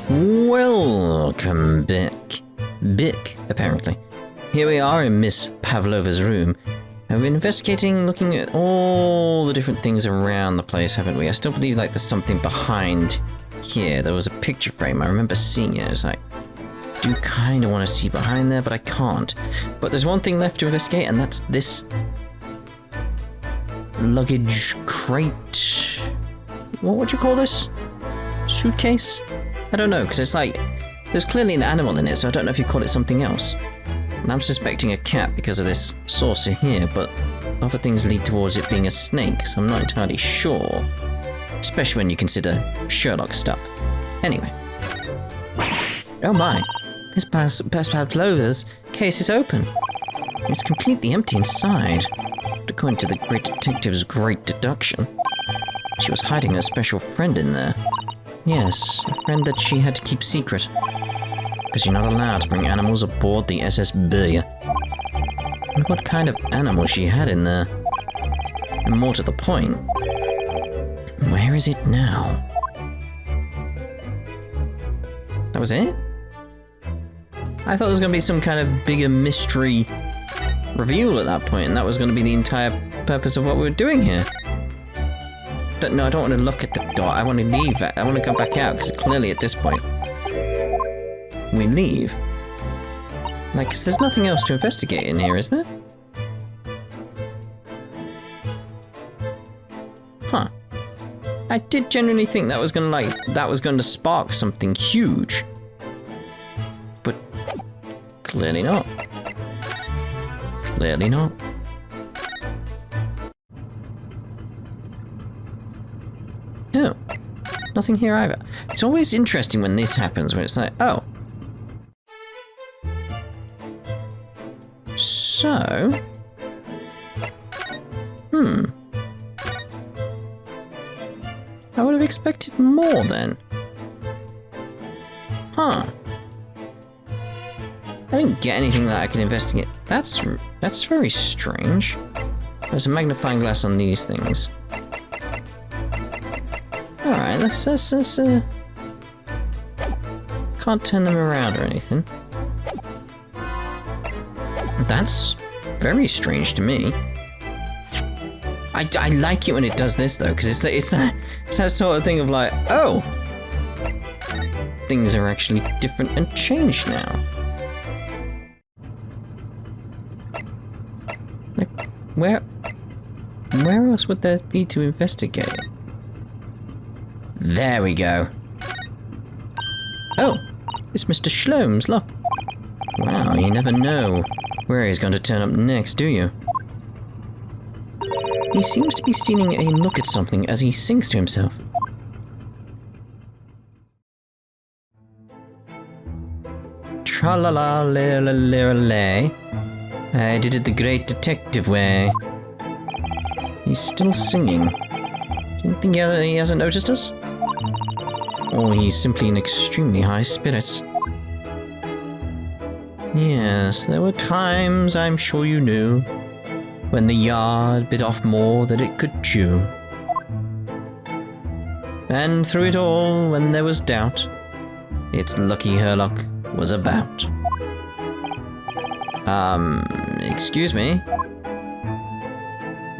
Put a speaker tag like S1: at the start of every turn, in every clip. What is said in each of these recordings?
S1: Welcome back. Bick, apparently. Here we are in Miss Pavlova's room. And we're investigating, looking at all the different things around the place, haven't we? I still believe like there's something behind here. There was a picture frame. I remember seeing it. It's like, I do kind of want to see behind there, but I can't. But there's one thing left to investigate, and that's this luggage crate. What would you call this? Suitcase? I don't know, because it's like, there's clearly an animal in it, so I don't know if you call it something else. And I'm suspecting a cat because of this saucer here, but other things lead towards it being a snake, so I'm not entirely sure. Especially when you consider Sherlock stuff. Anyway. Oh my. Miss Pavlova's case is open. It's completely empty inside. But according to the great detective's great deduction, she was hiding her special friend in there. Yes, a friend that she had to keep secret. Because you're not allowed to bring animals aboard the SS Birya. And what kind of animal she had in there? And more to the point, where is it now? That was it? I thought it was going to be some kind of bigger mystery reveal at that point, and that was going to be the entire purpose of what we were doing here. No, I don't want to look at the door. I want to leave that. I want to go back out, because clearly at this point, we leave. Like, 'cause there's nothing else to investigate in here, is there? Huh. I did genuinely think that was going to spark something huge. But clearly not. Clearly not. No. Nothing here either. It's always interesting when this happens, when it's like, oh. So... I would have expected more then. Huh. I didn't get anything that I can investigate. That's very strange. There's a magnifying glass on these things. Alright, let's can't turn them around or anything. That's very strange to me. I like it when it does this though, because it's that sort of thing of like, oh, things are actually different and changed now. Like, where else would there be to investigate? There we go. Oh, it's Mr. Shlom's, look. Wow, you never know where he's going to turn up next, do you? He seems to be stealing a look at something as he sings to himself. Tra-la-la-la-la-la-la. I did it the great detective way. He's still singing. Do you think he hasn't noticed us? Or he's simply in extremely high spirits. Yes, there were times, I'm sure you knew, when the yard bit off more than it could chew. And through it all, when there was doubt, it's lucky her luck was about. Excuse me?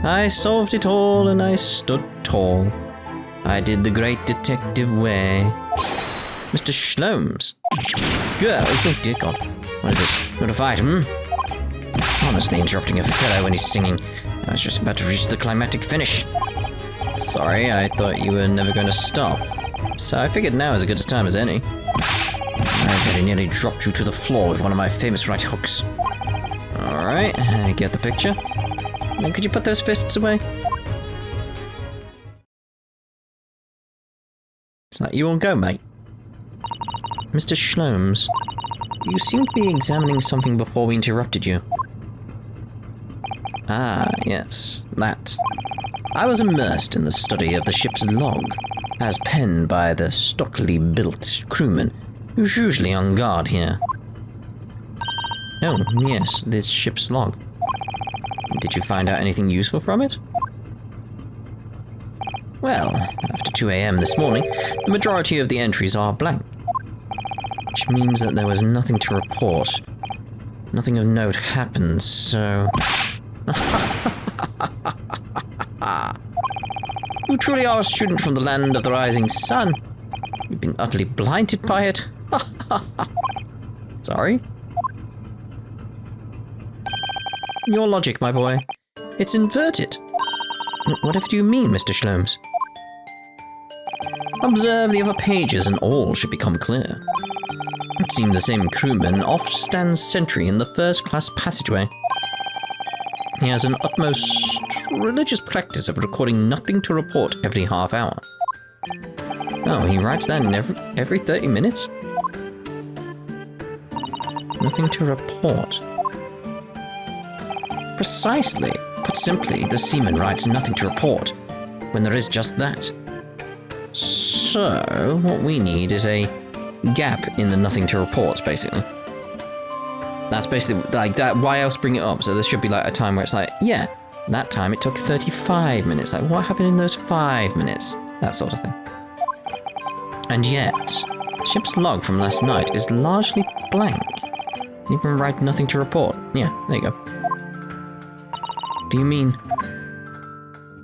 S1: I solved it all and I stood tall. I did the great detective way. Mr. Shlom's. Good. Oh dear God. What is this? You want to fight, Honestly, interrupting a fellow when he's singing. I was just about to reach the climactic finish. Sorry, I thought you were never going to stop. So I figured now is as good a time as any. I very nearly dropped you to the floor with one of my famous right hooks. Alright, I get the picture. Now, could you put those fists away? It's like, you won't go, mate. Mr. Shlom's, you seem to be examining something before we interrupted you. Ah, yes, that. I was immersed in the study of the ship's log, as penned by the stockily built crewman, who's usually on guard here. Oh, yes, this ship's log. Did you find out anything useful from it? Well, after 2 AM this morning, the majority of the entries are blank. which means that there was nothing to report. Nothing of note happened, so... You truly are a student from the land of the rising sun. You've been utterly blinded by it. Sorry? Your logic, my boy. It's inverted. Whatever do you mean, Mr. Sholmes? Observe the other pages and all should become clear. It seems the same crewman oft stands sentry in the first-class passageway. He has an utmost religious practice of recording nothing to report every half hour. Oh, he writes that in every 30 minutes? Nothing to report. Precisely. Put simply, the seaman writes nothing to report, when there is just that. So, what we need is a gap in the nothing to reports, basically. That's basically, like, that. Why else bring it up? So there should be, like, a time where it's like, yeah, that time it took 35 minutes. Like, what happened in those 5 minutes? That sort of thing. And yet, ship's log from last night is largely blank. Even write nothing to report. Yeah, there you go. Do you mean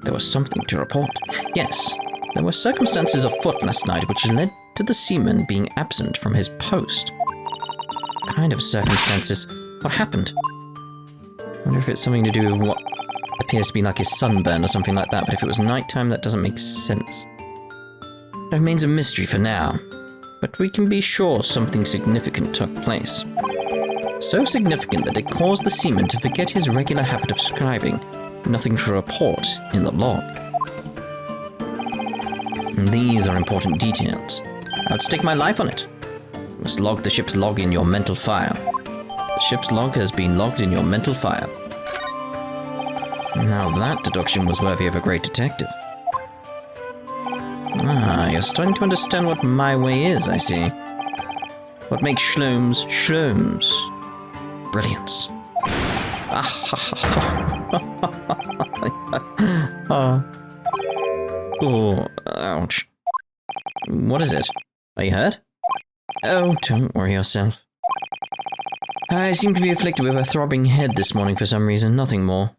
S1: there was something to report? Yes, there were circumstances afoot last night which led to the seaman being absent from his post. What kind of circumstances? What happened? I wonder if it's something to do with what appears to be like his sunburn or something like that, but if it was nighttime, that doesn't make sense. It remains a mystery for now, but we can be sure something significant took place. So significant that it caused the seaman to forget his regular habit of scribing nothing to report in the log. And these are important details. I would stake my life on it. You must log the ship's log in your mental file. The ship's log has been logged in your mental file. Now that deduction was worthy of a great detective. Ah, you're starting to understand what my way is, I see. What makes Sholmes Sholmes? Brilliance. Oh, ouch. What is it? Are you hurt? Oh, don't worry yourself. I seem to be afflicted with a throbbing head this morning for some reason, nothing more.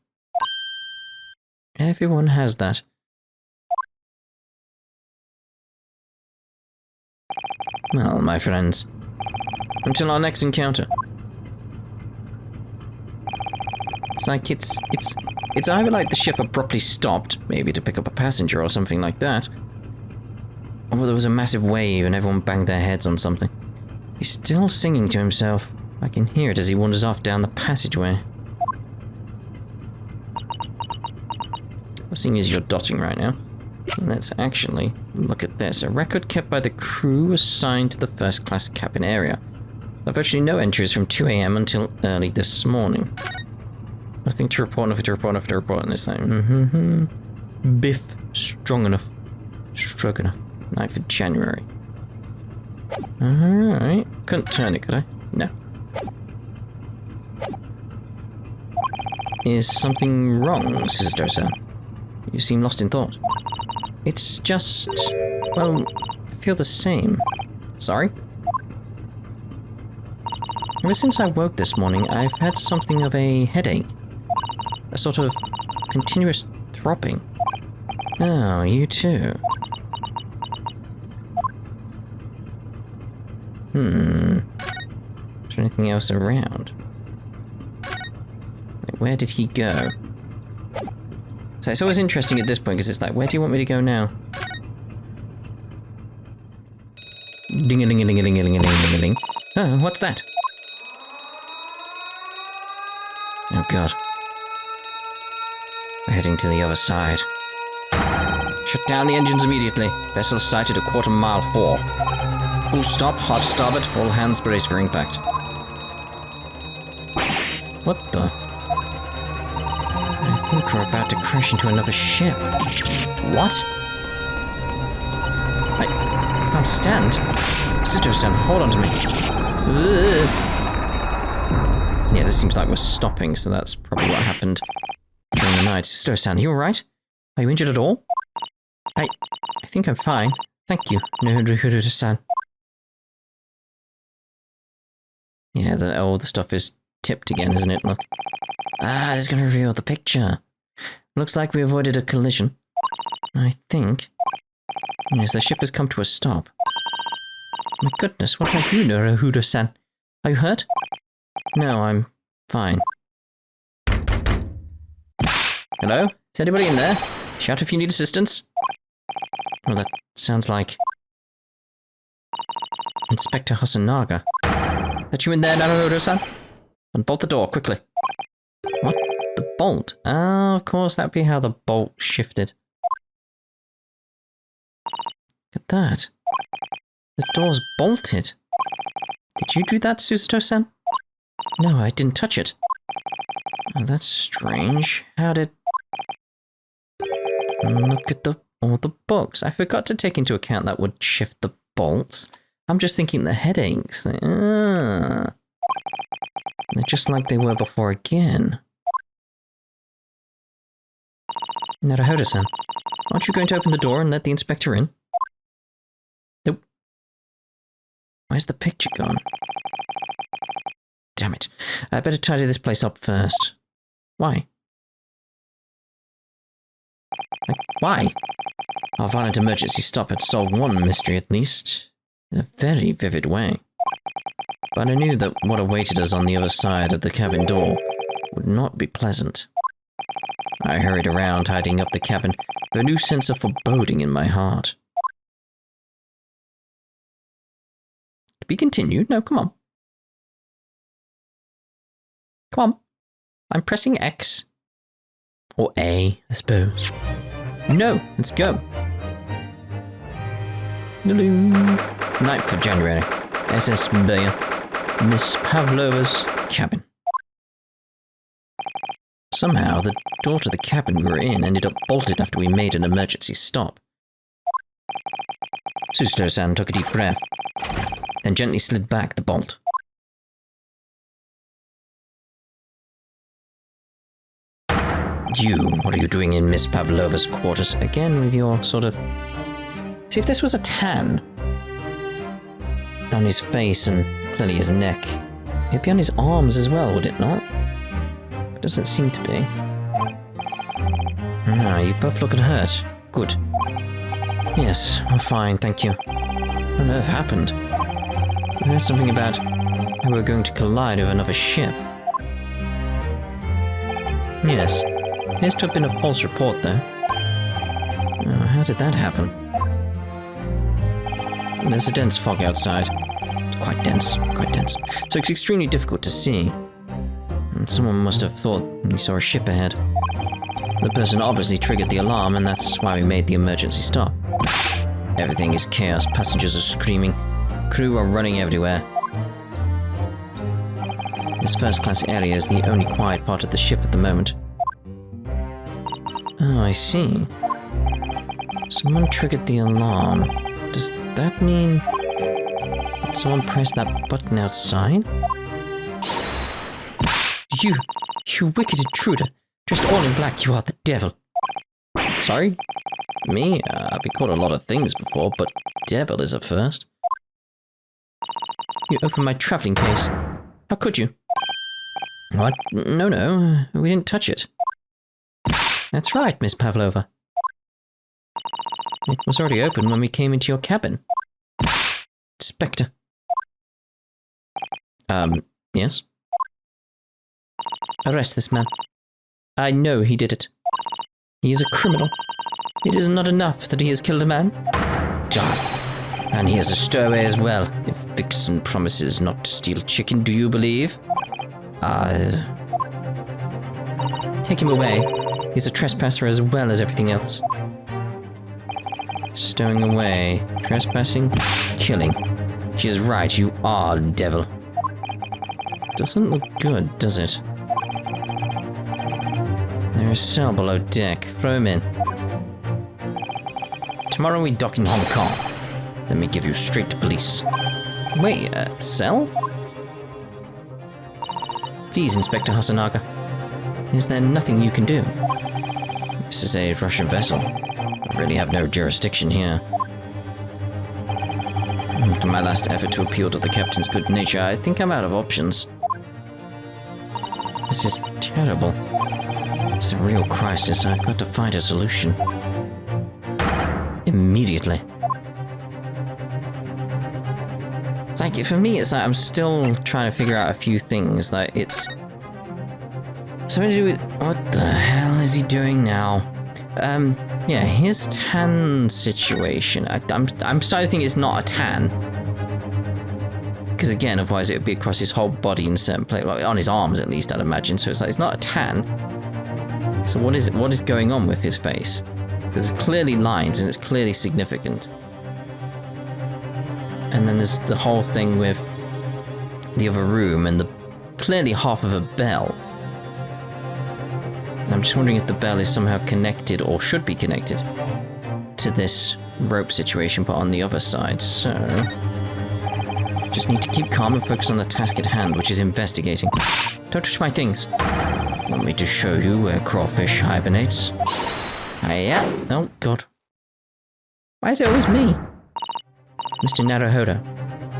S1: Everyone has that. Well, my friends, until our next encounter. It's like it's either like the ship abruptly stopped, maybe to pick up a passenger or something like that, or there was a massive wave and everyone banged their heads on something. He's still singing to himself. I can hear it as he wanders off down the passageway. Seeing as you're dotting right now, let's actually look at this. A record kept by the crew assigned to the first-class cabin area. There are virtually no entries from 2 AM until early this morning. Nothing to report, nothing to report, nothing to report. And it's like, Biff, strong enough. Stroganoff. 9th of January. Alright. Couldn't turn it, could I? No. Is something wrong, Sister-san? You seem lost in thought. It's just... well, I feel the same. Sorry? Ever since I woke this morning, I've had something of a headache. A sort of continuous throbbing. Oh, you too. Is there anything else around? Like, where did he go? So it's always interesting at this point, because it's like, where do you want me to go now? Ding-a-ling-a-ling-a-ling-a-ling-a-ling-a-ling. Oh, what's that? Oh god. We're heading to the other side. Shut down the engines immediately. Vessel sighted a quarter-mile 4. Full stop, hard starboard, all hands brace for impact. What the? I think we're about to crash into another ship. What? I can't stand. Sister-san, hold on to me. Ugh. Yeah, this seems like we're stopping, so that's probably what happened during the night. Sister-san, are you alright? Are you injured at all? I think I'm fine. Thank you, Nohuru-san. Yeah, all the stuff is tipped again, isn't it? Look. Ah, this is going to reveal the picture. Looks like we avoided a collision. I think. Yes, the ship has come to a stop. My goodness, what about you, Naruhodo-san? Are you hurt? No, I'm fine. Hello? Is anybody in there? Shout if you need assistance. Well, that sounds like... Inspector Hasanaga. That you in there, Naruhodo-san? Unbolt the door, quickly. What? The bolt? Ah, of course, that'd be how the bolt shifted. Look at that. The door's bolted. Did you do that, Susato-san? No, I didn't touch it. Oh, that's strange. How did... Look at all the books. I forgot to take into account that would shift the bolts. I'm just thinking the headings. They're just like they were before again. Naruhodo-san, aren't you going to open the door and let the inspector in? Nope. Where's the picture gone? Damn it. I better tidy this place up first. Why? Why? Our violent emergency stop had solved one mystery at least, in a very vivid way. But I knew that what awaited us on the other side of the cabin door would not be pleasant. I hurried around, tidying up the cabin, with a new sense of foreboding in my heart. To be continued? No, come on. Come on. I'm pressing X. Or A, I suppose. No, let's go. 9th of January. SS Mbeya. Miss Pavlova's cabin. Somehow, the door to the cabin we were in ended up bolted after we made an emergency stop. Susato-san took a deep breath, then gently slid back the bolt. You, what are you doing in Miss Pavlova's quarters? Again with your sort of... See, if this was a tan on his face and clearly his neck, it'd be on his arms as well, would it not? It doesn't seem to be. Ah, you both look hurt. Good. Yes, I'm fine, thank you. What on earth happened? I heard something about how we were going to collide with another ship. Yes. Appears to have been a false report, though. How did that happen? There's a dense fog outside. It's quite dense, so it's extremely difficult to see. And someone must have thought he saw a ship ahead. The person obviously triggered the alarm, and that's why we made the emergency stop. Everything is chaos. Passengers are screaming. Crew are running everywhere. This first-class area is the only quiet part of the ship at the moment. Oh, I see. Someone triggered the alarm. Does that mean... Did someone press that button outside? You wicked intruder. Dressed all in black, you are the devil. Sorry? Me? I've been called a lot of things before, but devil is a first. You opened my traveling case. How could you? What? No, we didn't touch it. That's right, Miss Pavlova. It was already open when we came into your cabin. Inspector. Yes? Arrest this man. I know he did it. He is a criminal. It is not enough that he has killed a man. God. And he is a stowaway as well. If Vixen promises not to steal chicken, do you believe? Take him away. He's a trespasser as well as everything else. Stowing away, trespassing, killing. She is right, you are devil. Doesn't look good, does it? There's a cell below deck. Throw him in. Tomorrow we dock in Hong Kong. Let me give you straight to police. Wait, a cell? Please, Inspector Hasanaga. Is there nothing you can do? This is a Russian vessel. I really have no jurisdiction here. After my last effort to appeal to the captain's good nature, I think I'm out of options. This is terrible. It's a real crisis. I've got to find a solution. Immediately. It's like, for me, it's like I'm still trying to figure out a few things. Like, it's something to do with... What the hell is he doing now? Yeah, his tan situation. I'm starting to think it's not a tan. Because again, otherwise it would be across his whole body in certain places. Well, on his arms at least, I'd imagine. So it's like, it's not a tan. So what is it? What is going on with his face? There's clearly lines and it's clearly significant. And then there's the whole thing with the other room and the clearly half of a bell. And I'm just wondering if the bell is somehow connected or should be connected to this rope situation but on the other side. So just need to keep calm and focus on the task at hand, which is investigating. Don't touch my things. Want me to show you where crawfish hibernates? Yeah. Oh, God. Why is it always me? Mr. Naruhodo,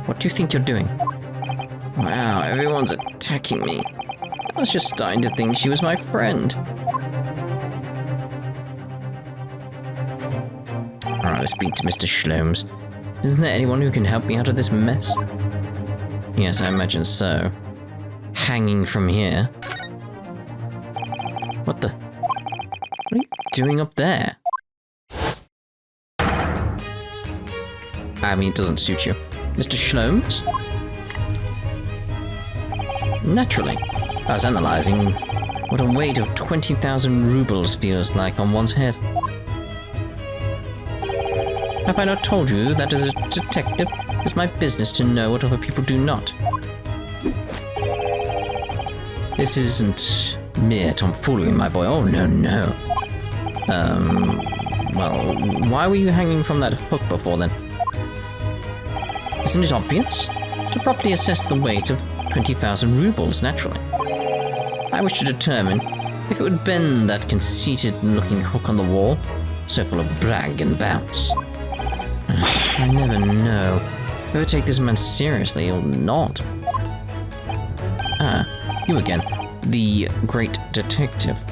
S1: what do you think you're doing? Wow, everyone's attacking me. I was just starting to think she was my friend. Alright, let's speak to Mr. Shlomes. Isn't there anyone who can help me out of this mess? Yes, I imagine so. Hanging from here. What the? What are you doing up there? I mean, it doesn't suit you. Mr. Shlomes? Naturally. I was analyzing what a weight of 20,000 rubles feels like on one's head. Have I not told you that as a detective, it's my business to know what other people do not? This isn't mere tomfoolery, my boy. Oh, no, no. Well, why were you hanging from that hook before then? Isn't it obvious? To properly assess the weight of 20,000 rubles, naturally. I wish to determine if it would bend that conceited-looking hook on the wall, so full of brag and bounce. I never know whether to take this man seriously or not. Ah, you again. The great detective.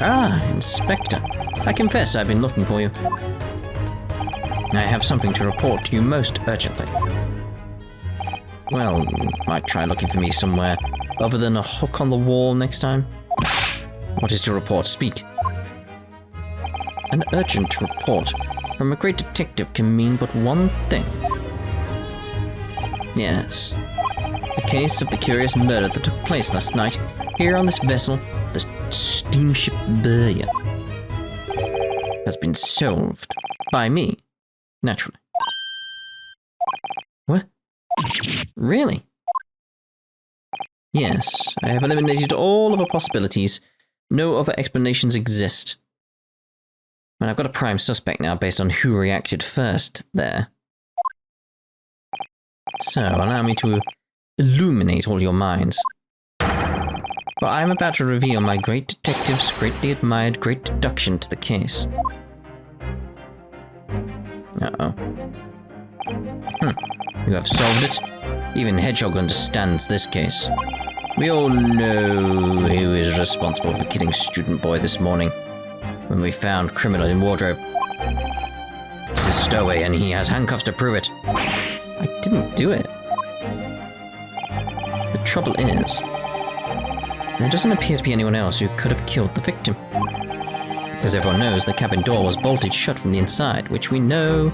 S1: Ah, Inspector. I confess I've been looking for you. I have something to report to you most urgently. Well, might try looking for me somewhere other than a hook on the wall next time. What is to report? Speak. An urgent report from a great detective can mean but one thing. Yes. The case of the curious murder that took place last night here on this vessel, the steamship Burya, has been solved by me, naturally. What? Really? Yes, I have eliminated all other possibilities. No other explanations exist. And I've got a prime suspect now based on who reacted first there. So, allow me to illuminate all your minds. For I am about to reveal my great detective's greatly admired great deduction to the case. Uh-oh. You have solved it? Even Hedgehog understands this case. We all know who is responsible for killing Student Boy this morning, when we found criminal in wardrobe. This is Stowaway, and he has handcuffs to prove it. I didn't do it. The trouble is, there doesn't appear to be anyone else who could have killed the victim. As everyone knows, the cabin door was bolted shut from the inside, which we know...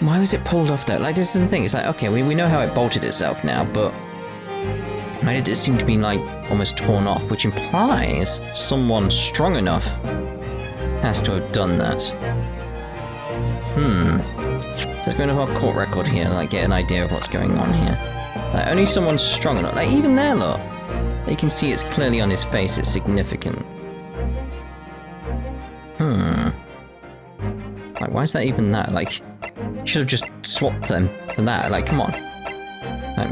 S1: Why was it pulled off though? Like, this is the thing, it's like, okay, we know how it bolted itself now, but... Why did it seem to be, like, almost torn off, which implies someone strong enough has to have done that. Let's go into our court record here, like, get an idea of what's going on here. Like, only someone strong enough, like, even there, look. You can see it's clearly on his face, it's significant. Like, why is that even that? Like, you should have just swapped them for that, like, come on. Like,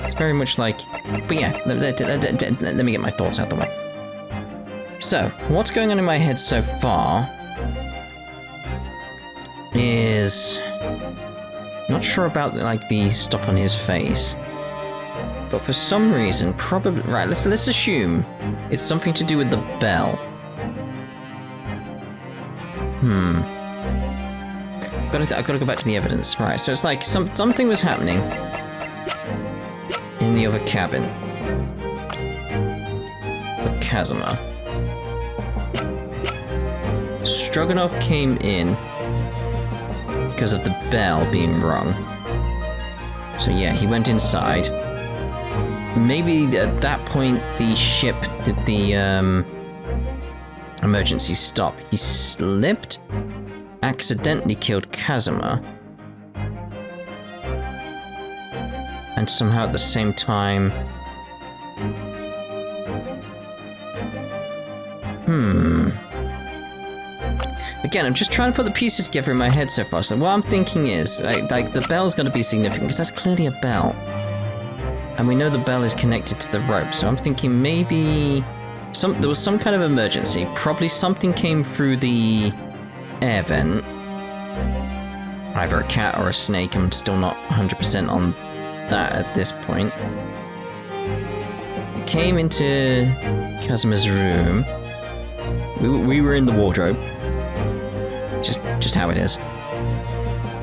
S1: It's very much like... But yeah, let me get my thoughts out the way. So, what's going on in my head so far is not sure about like the stuff on his face, but for some reason, probably right. Let's assume it's something to do with the bell. I've got to go back to the evidence. Right, so it's like something was happening in the other cabin with Kazuma. Stroganoff came in because of the bell being rung. So yeah, he went inside. Maybe at that point the ship did the emergency stop. He slipped, accidentally killed Kazuma, and somehow at the same time... Again, I'm just trying to put the pieces together in my head so far. So what I'm thinking is, like the bell's got to be significant, because that's clearly a bell. And we know the bell is connected to the rope, so I'm thinking maybe there was some kind of emergency. Probably something came through the air vent. Either a cat or a snake. I'm still not 100% on that at this point. It came into Kazuma's room. We were in the wardrobe. Just how it is.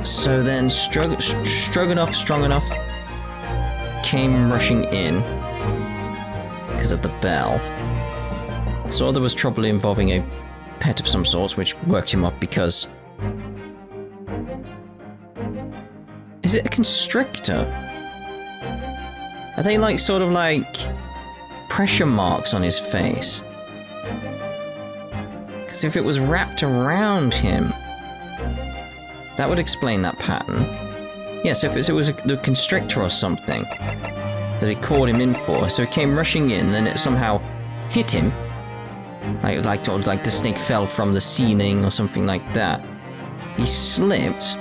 S1: So then Stroganoff, Strongonoff came rushing in because of the bell. Saw there was trouble involving a pet of some sort, which worked him up because... Is it a constrictor? Are they like sort of like pressure marks on his face? Because if it was wrapped around him, that would explain that pattern. Yes, if it was the constrictor or something that he caught him in for, so he came rushing in, and then it somehow hit him, like the snake fell from the ceiling or something like that. He slipped,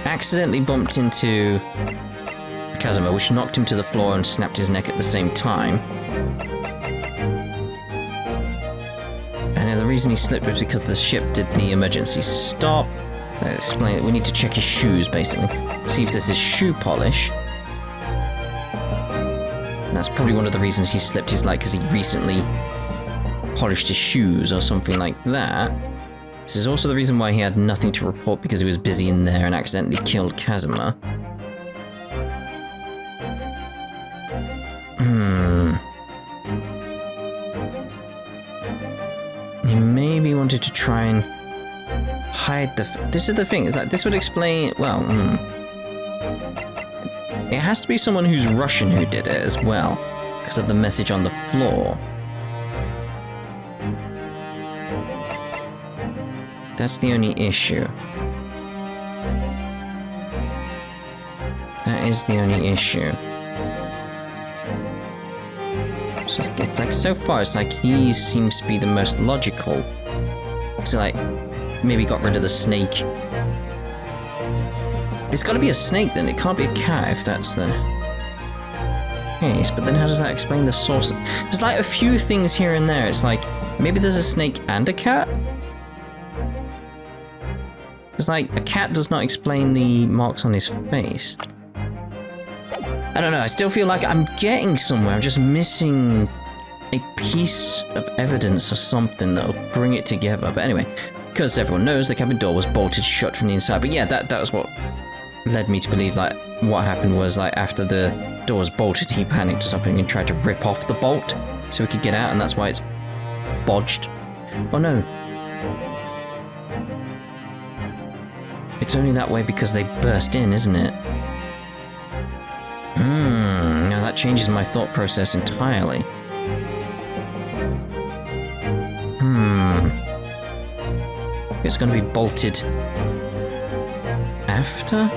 S1: accidentally bumped into Kazuma, which knocked him to the floor and snapped his neck at the same time. And the reason he slipped was because the ship did the emergency stop. Explain it. We need to check his shoes, basically. See if this is shoe polish. And that's probably one of the reasons he slipped. Is like because he recently polished his shoes or something like that. This is also the reason why he had nothing to report, because he was busy in there and accidentally killed Kazuma. He maybe wanted to try and hide the... This is the thing, is that this would explain... Well, It has to be someone who's Russian who did it as well, because of the message on the floor. That's the only issue. That is the only issue. So it's like, so far, it's like he seems to be the most logical. So like, maybe got rid of the snake. It's got to be a snake then. It can't be a cat if that's the case. But then how does that explain the source? There's like a few things here and there. It's like, maybe there's a snake and a cat? It's like, a cat does not explain the marks on his face. I don't know, I still feel like I'm getting somewhere. I'm just missing a piece of evidence or something that'll bring it together. But anyway, because everyone knows the cabin door was bolted shut from the inside. But yeah, that was what led me to believe, like, what happened was, like, after the door was bolted, he panicked or something and tried to rip off the bolt so he could get out, and that's why it's bodged. Oh no. It's only that way because they burst in, isn't it? Now that changes my thought process entirely. It's going to be bolted after?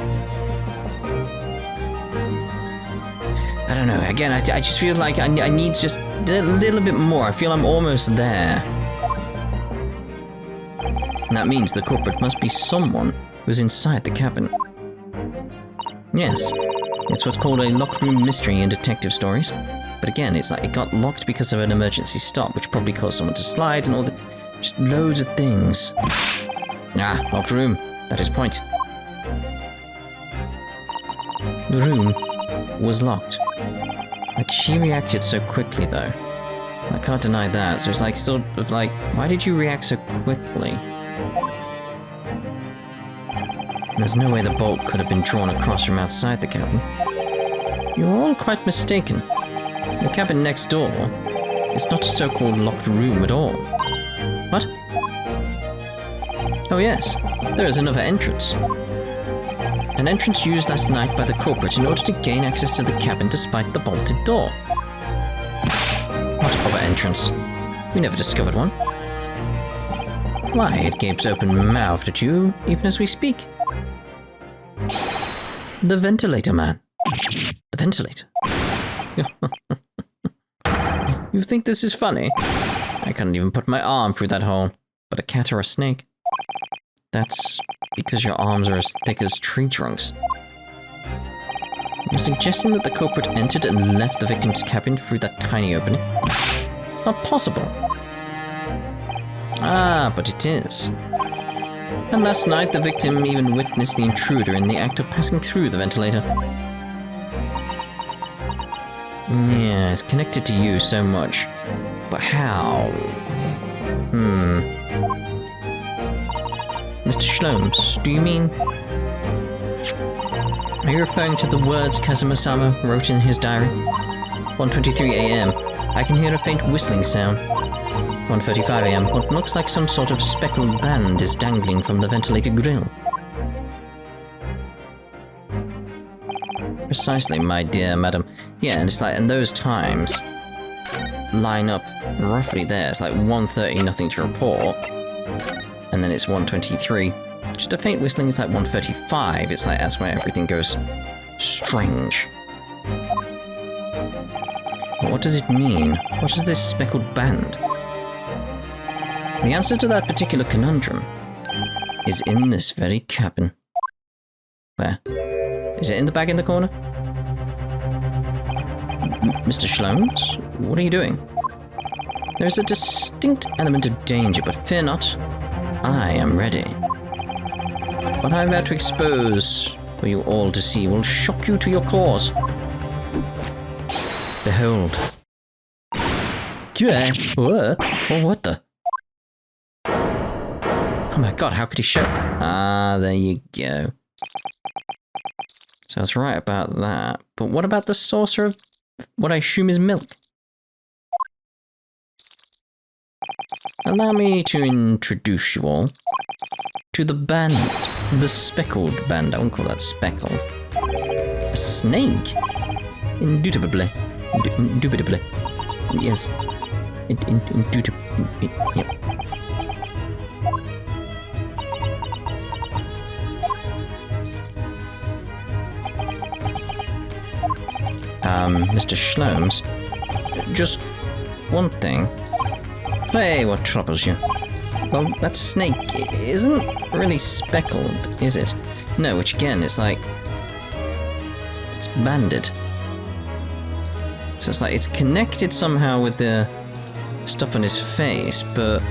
S1: I don't know. Again, I just feel like I need just a little bit more. I feel I'm almost there. And that means the culprit must be someone who's inside the cabin. Yes. It's what's called a locked room mystery in detective stories. But again, it's like it got locked because of an emergency stop, which probably caused someone to slide and all the... just loads of things. Ah, locked room. That is point. The room was locked. Like, she reacted so quickly, though. I can't deny that. So it's like, sort of like, why did you react so quickly? There's no way the bolt could have been drawn across from outside the cabin. You're all quite mistaken. The cabin next door is not a so-called locked room at all. What? Oh yes, there is another entrance. An entrance used last night by the culprit in order to gain access to the cabin despite the bolted door. What other entrance? We never discovered one. Why, it gapes open-mouthed at you even as we speak. The ventilator man. The ventilator. You think this is funny? I couldn't even put my arm through that hole. But a cat or a snake? That's because your arms are as thick as tree trunks. You're suggesting that the culprit entered and left the victim's cabin through that tiny opening? It's not possible. Ah, but it is. And last night the victim even witnessed the intruder in the act of passing through the ventilator. Yeah, it's connected to you so much. But how? Mr. Shlomes, do you mean... Are you referring to the words Kazuma-sama wrote in his diary? 1:23 a.m. I can hear a faint whistling sound. 1:35 a.m. What looks like some sort of speckled band is dangling from the ventilator grill. Precisely, my dear madam. Yeah, and it's like, and those times line up roughly there. It's like 1:30, nothing to report. And then it's 1:23. Just a faint whistling is like 1:35. It's like, that's where everything goes strange. But what does it mean? What is this speckled band? The answer to that particular conundrum is in this very cabin. Where? Is it in the bag in the corner? Mr. Shlomes, what are you doing? There is a distinct element of danger, but fear not. I am ready. What I am about to expose for you all to see will shock you to your cores. Behold. Yeah. What? Oh, what the? Oh my god, how could he show? Ah, there you go. So I was right about that. But what about the saucer of what I assume is milk? Allow me to introduce you all to the band. The speckled band. I won't call that speckled. A snake? Indubitably. Indubitably. Yes. Indubitably. Yep. Mr. Shlomes, just one thing. Pray what troubles you. Well, that snake isn't really speckled, is it? No, which again, it's like... it's banded. So it's like, it's connected somehow with the stuff on his face, but...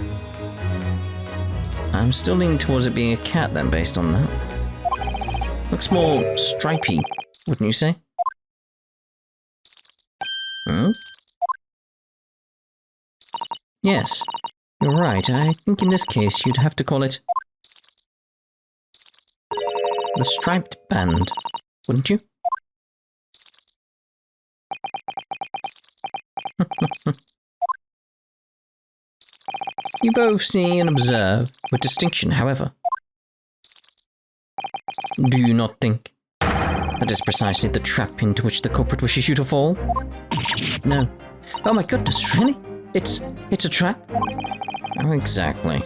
S1: I'm still leaning towards it being a cat then, based on that. Looks more stripy, wouldn't you say? Hmm? Yes, you're right. I think in this case you'd have to call it the striped band, wouldn't you? You both see and observe with distinction, however. Do you not think that is precisely the trap into which the culprit wishes you to fall? No. Oh my goodness, really? It's a trap? Oh, exactly.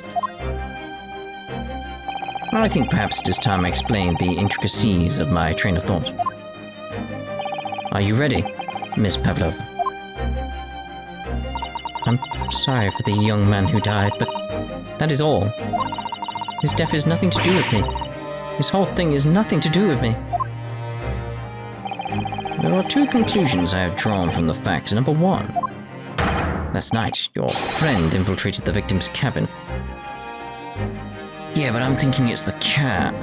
S1: I think perhaps it is time I explained the intricacies of my train of thought. Are you ready, Miss Pavlova? I'm sorry for the young man who died, but that is all. His death has nothing to do with me. This whole thing is nothing to do with me. There are two conclusions I have drawn from the facts. Number one, last night, your friend infiltrated the victim's cabin. Yeah, but I'm thinking it's the cat.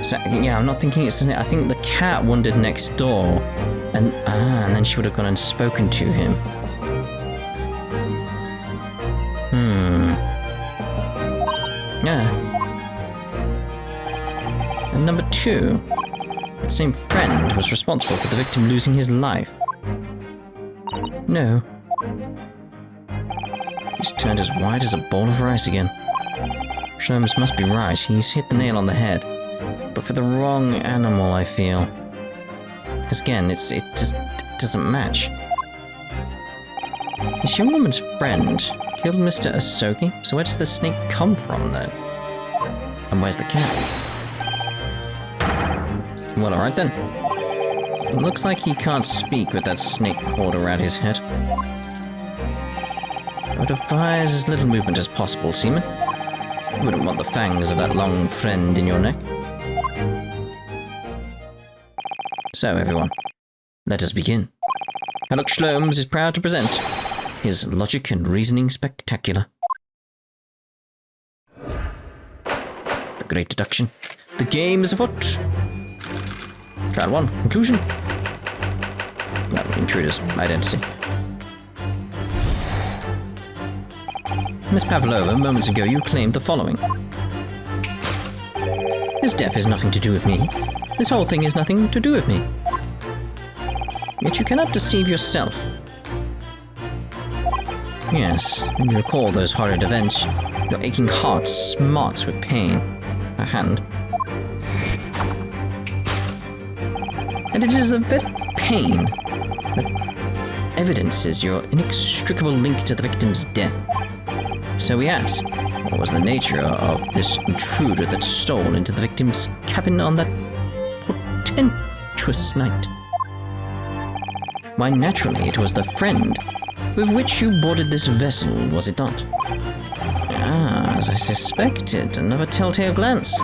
S1: So, yeah, I'm not thinking it's the snake. I think the cat wandered next door. And then she would have gone and spoken to him. Yeah. And number 2. That same friend was responsible for the victim losing his life. No. He's turned as white as a bowl of rice again. Sholmes must be right. He's hit the nail on the head. But for the wrong animal, I feel. Because again, it just doesn't match. This young woman's friend killed Mr. Asogi, so where does the snake come from, then? And where's the cat? Well, alright then. It looks like he can't speak with that snake cord around his head. I would advise as little movement as possible, Seaman. You wouldn't want the fangs of that long friend in your neck. So, everyone, let us begin. Sherlock Sholmes is proud to present his logic and reasoning spectacular. The Great Deduction. The game is afoot. Trial 1. Conclusion. Well, intruder's identity. Miss Pavlova, moments ago you claimed the following. His death is nothing to do with me. This whole thing is nothing to do with me. Yet you cannot deceive yourself. Yes, when you recall those horrid events, your aching heart smarts with pain. A hand. And it is the very pain that evidences your inextricable link to the victim's death. So we ask, what was the nature of this intruder that stole into the victim's cabin on that portentous night? Why, naturally, it was the friend with which you boarded this vessel, was it not? Ah, as I suspected, another telltale glance.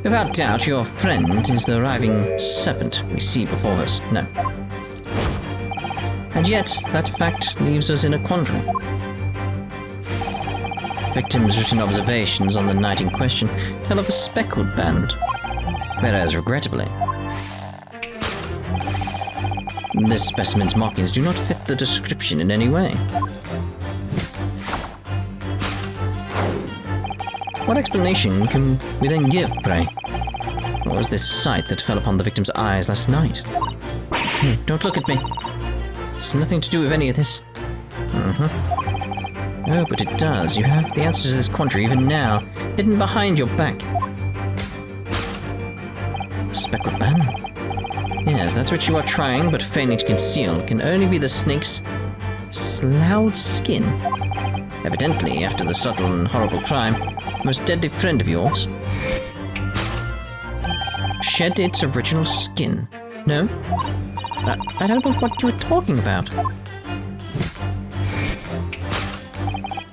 S1: Without doubt, your friend is the arriving serpent we see before us. No. And yet, that fact leaves us in a quandary. Victim's written observations on the night in question tell of a speckled band, whereas, regrettably, this specimen's markings do not fit the description in any way. What explanation can we then give, pray? What was this sight that fell upon the victim's eyes last night? Don't look at me. It's nothing to do with any of this. Oh, but it does. You have the answer to this quandary even now, hidden behind your back. Speckled band? Yes, that's what you are trying, but failing to conceal. It can only be the snake's sloughed skin. Evidently, after the subtle and horrible crime, the most deadly friend of yours shed its original skin. No? I don't know what you were talking about.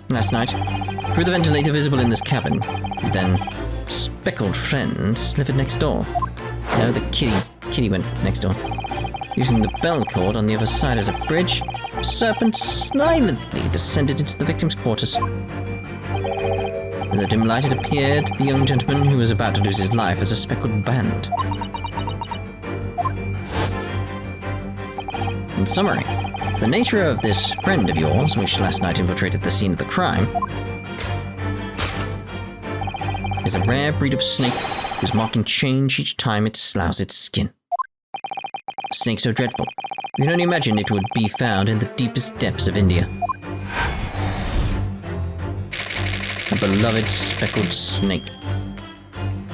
S1: Last night, through the ventilator visible in this cabin, you then speckled friend slithered next door. No, the kitty went next door. Using the bell cord on the other side as a bridge, the serpent silently descended into the victim's quarters. In the dim light, it appeared the young gentleman who was about to lose his life as a speckled band. In summary, the nature of this friend of yours, which last night infiltrated the scene of the crime, is a rare breed of snake whose marking change each time it sloughs its skin. A snake so dreadful, you can only imagine it would be found in the deepest depths of India. A beloved speckled snake.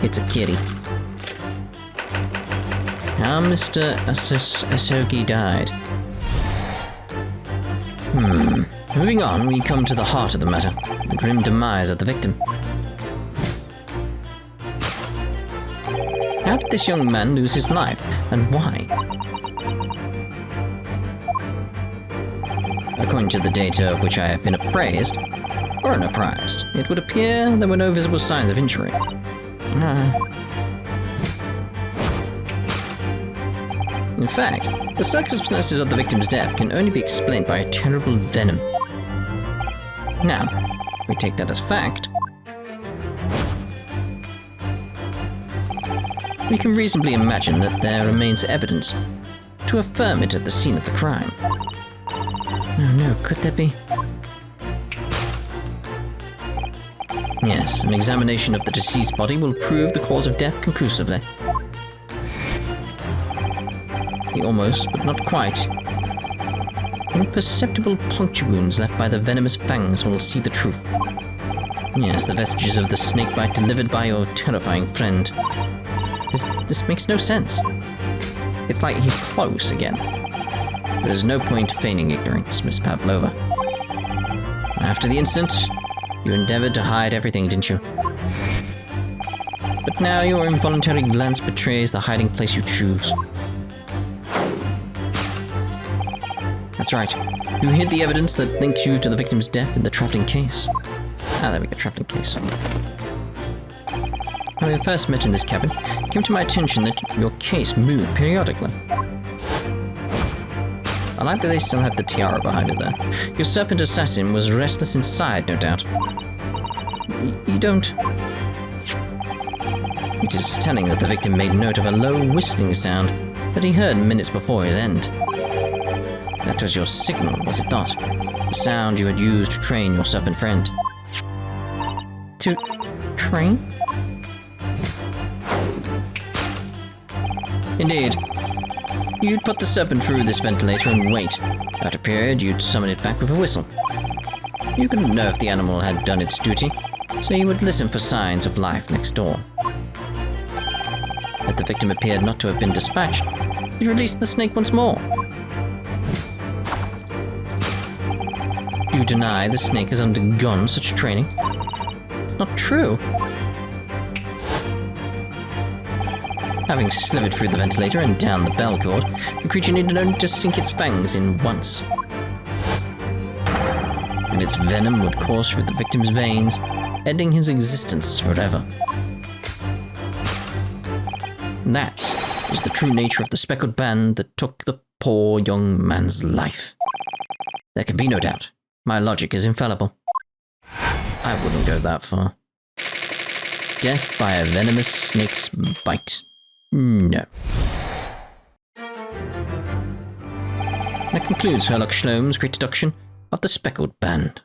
S1: It's a kitty. How Mr. Asogi died. Moving on, we come to the heart of the matter, the grim demise of the victim. How did this young man lose his life, and why? According to the data of which I have been appraised, or unapprised, it would appear there were no visible signs of injury. In fact, the circumstances of the victim's death can only be explained by a terrible venom. Now, if we take that as fact, we can reasonably imagine that there remains evidence to affirm it at the scene of the crime. No, could there be? Yes, an examination of the deceased body will prove the cause of death conclusively. The almost, but not quite, imperceptible puncture wounds left by the venomous fangs will see the truth. Yes, the vestiges of the snakebite delivered by your terrifying friend. This makes no sense. It's like he's close again. There's no point feigning ignorance, Miss Pavlova. After the incident, you endeavored to hide everything, didn't you? But now your involuntary glance betrays the hiding place you choose. That's right. You hid the evidence that links you to the victim's death in the traveling case. Ah, there we go, traveling case. When we first met in this cabin, it came to my attention that your case moved periodically. I like that they still had the tiara behind it there. Your serpent assassin was restless inside, no doubt. You don't... It is telling that the victim made note of a low whistling sound that he heard minutes before his end. That was your signal, was it not? The sound you had used to train your serpent friend. To train? Indeed. You'd put the serpent through this ventilator and wait. After a period, you'd summon it back with a whistle. You couldn't know if the animal had done its duty, so you would listen for signs of life next door. If the victim appeared not to have been dispatched, you'd release the snake once more. You deny the snake has undergone such training? It's not true. Having slithered through the ventilator and down the bell cord, the creature needed only to sink its fangs in once. And its venom would course through the victim's veins, ending his existence forever. That is the true nature of the speckled band that took the poor young man's life. There can be no doubt. My logic is infallible. I wouldn't go that far. Death by a venomous snake's bite. No. That concludes Herlock Sholmes' great deduction of the speckled band.